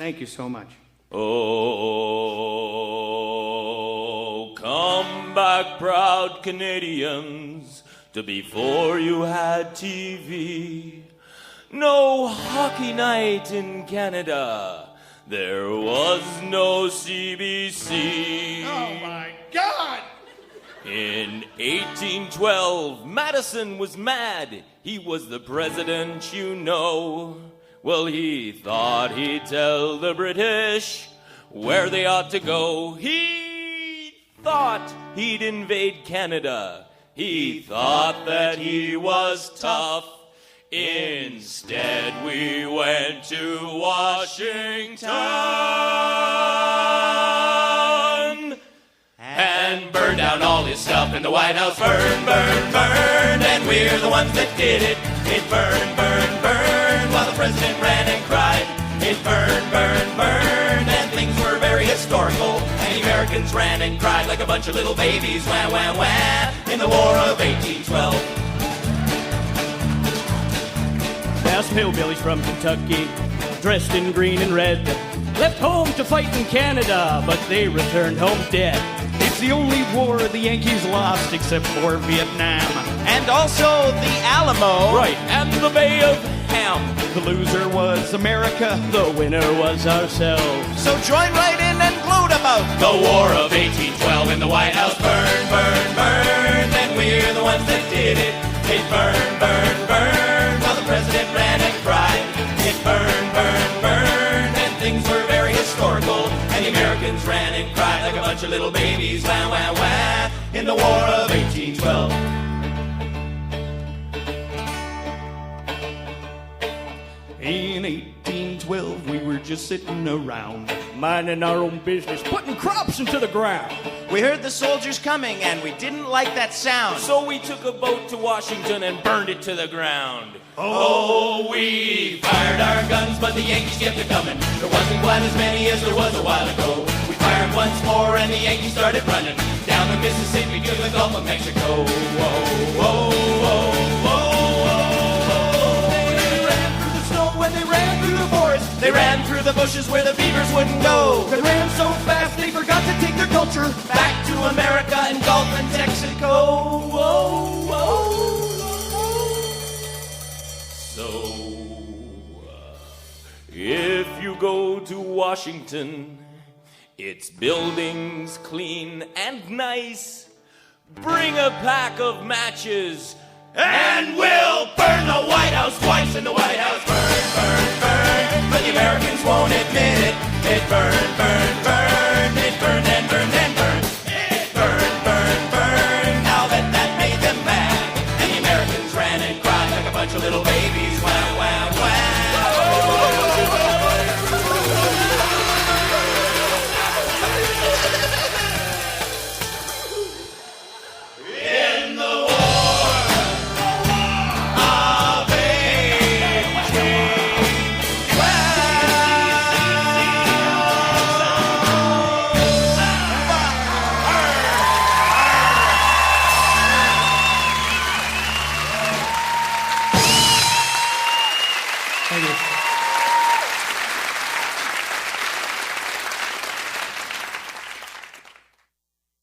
Thank you so much. Oh, come back, proud Canadians, to before you had TV. No hockey night in Canada. There was no CBC. Oh, my God! In 1812, Madison was mad. He was the president, you know. Well, he thought he'd tell the British where they ought to go. He thought he'd invade Canada. He thought that he was tough. Instead, we went to Washington and burned down all his stuff in the White House. Burn, burn, burn, and we're the ones that did it. It burned, burned, burned, while the president ran and cried. It burned, burned, burned, and things were very historical. And the Americans ran and cried like a bunch of little babies. Wah, wah, wah, in the War of 1812. Us hillbillies from Kentucky, dressed in green and red, left home to fight in Canada, but they returned home dead. It's the only war the Yankees lost except for Vietnam. And also the Alamo. Right, and the Bay of Ham. The loser was America, the winner was ourselves. So join right in and gloat about the War of 1812 in the White House. Burn, burn, burn, and we're the ones that did it. It burned, burned, burned, while the president ran and cried. It burned, burned, burned, and things were very historical. And the Americans ran and cried like a bunch of little babies. Wah, wah, wah, in the War of 1812. In 1812, we were just sitting around, minding our own business, putting crops into the ground. We heard the soldiers coming, and we didn't like that sound. So we took a boat to Washington and burned it to the ground. Oh, we fired our guns, but the Yankees kept it coming. There wasn't quite as many as there was a while ago. We fired once more, and the Yankees started running down the Mississippi to the Gulf of Mexico. Whoa, whoa, whoa, whoa. When they ran through the forest, They ran through the bushes where the beavers wouldn't go. they ran so fast they forgot to take their culture Back to America and Gulf and Texaco. Whoa, whoa. So, if you go to Washington, its buildings clean and nice. Bring a pack of matches and we'll burn the White House twice in the White House. Burn, burn, burn, but the Americans won't admit it. It burned, burned, burned, it burned and